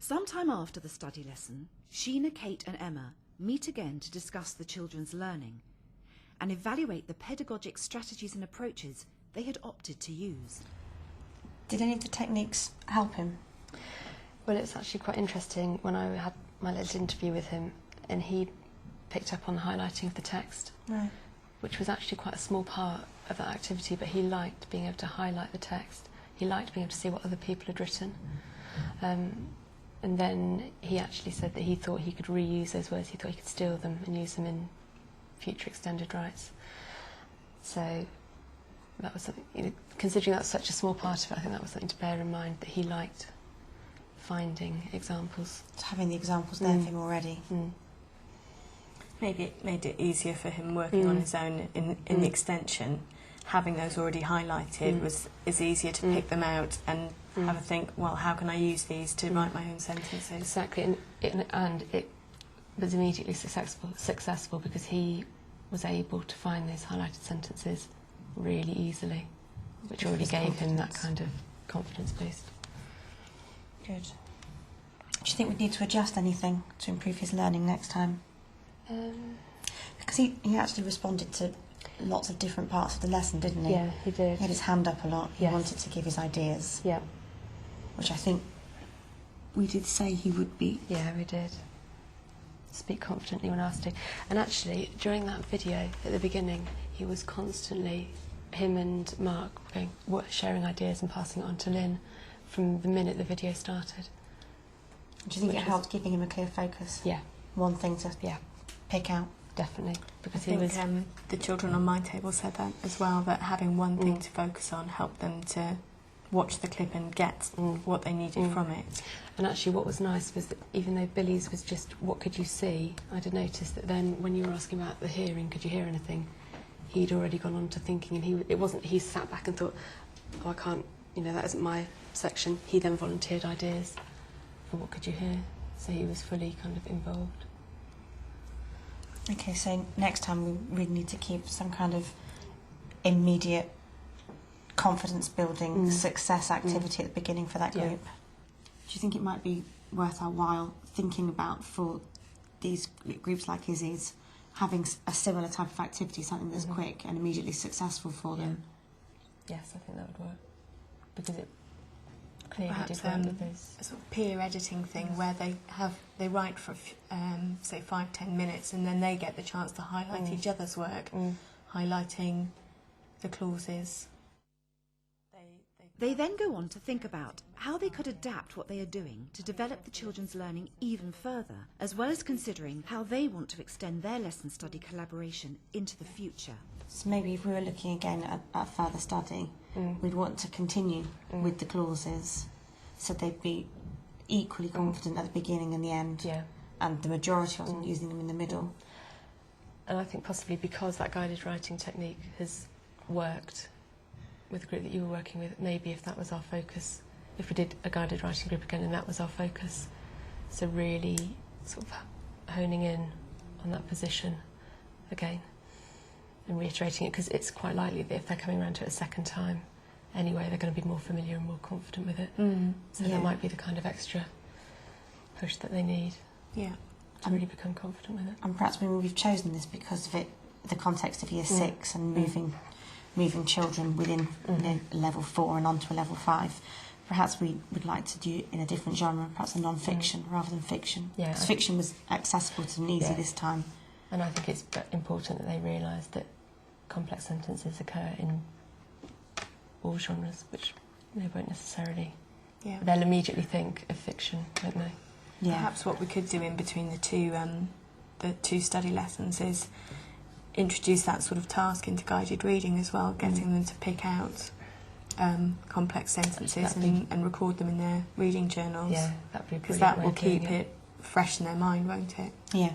Sometime after the study lesson, Sheena, Kate and Emma meet again to discuss the children's learning and evaluate the pedagogic strategies and approaches they had opted to use. Did any of the techniques help him? Well, it's actually quite interesting when I had my little interview with him and he picked up on the highlighting of the text, Right. which was actually quite a small part of that activity, but he liked being able to highlight the text. He liked being able to see what other people had written. And then he actually said that he thought he could reuse those words, he thought he could steal them and use them in future extended rights. So that was something, you know, considering that's such a small part of it, I think that was something to bear in mind, that he liked finding examples. Having the examples there for him already. Maybe it made it easier for him working on his own in the extension. Having those already highlighted is easier to pick them out and have a think, well, how can I use these to write my own sentences? Exactly, and it was immediately successful because he was able to find those highlighted sentences really easily, which already gave him that kind of confidence boost. Good. Do you think we'd need to adjust anything to improve his learning next time? Because he actually responded to lots of different parts of the lesson, didn't he? Yeah, he did. He had his hand up a lot. He Yes. wanted to give his ideas. Yeah. Which I think we did say he would be. Yeah, we did. Speak confidently when asked to. And actually, during that video at the beginning, he was constantly, him and Mark, sharing ideas and passing it on to Lynn from the minute the video started. Do you think it helped giving him a clear focus? Yeah. One thing to pick out? Definitely. Because I think the children on my table said that as well, that having one thing to focus on helped them to watch the clip and get what they needed from it. And actually what was nice was that even though Billy's was just, what could you see, I'd have noticed that then when you were asking about the hearing, could you hear anything, he'd already gone on to thinking, and he sat back and thought, oh, I can't, you know, that isn't my section. He then volunteered ideas for what could you hear, so he was fully kind of involved. Okay, so next time we really need to keep some kind of immediate confidence building success activity at the beginning for that group. Do you think it might be worth our while thinking about, for these groups like Izzy's, having a similar type of activity, something that's quick and immediately successful for them? Yes, I think that would work, because it clearly Perhaps did work with those. a sort of peer editing thing where they write for say 5-10 minutes, and then they get the chance to highlight each other's work, highlighting the clauses. They then go on to think about how they could adapt what they are doing to develop the children's learning even further, as well as considering how they want to extend their lesson study collaboration into the future. So maybe if we were looking again at further study, we'd want to continue with the clauses, so they'd be equally confident at the beginning and the end, and the majority wasn't using them in the middle. And I think possibly because that guided writing technique has worked with the group that you were working with, maybe if that was our focus, if we did a guided writing group again and that was our focus, so really sort of honing in on that position again and reiterating it, because it's quite likely that if they're coming around to it a second time anyway, they're going to be more familiar and more confident with it. So that might be the kind of extra push that they need to really become confident with it. And perhaps we've chosen this because of the context of year 6 and moving children within level 4 and onto a level 5. Perhaps we would like to do it in a different genre, perhaps a non-fiction rather than fiction. Yeah, because fiction was accessible to them easy this time. And I think it's important that they realise that complex sentences occur in all genres, which they won't necessarily. They'll immediately think of fiction, won't they? Yeah. Perhaps what we could do in between the two study lessons is introduce that sort of task into guided reading as well, getting them to pick out complex sentences and record them in their reading journals. Yeah, that'd be a because brilliant that way will of doing keep it fresh in their mind, won't it? Yeah.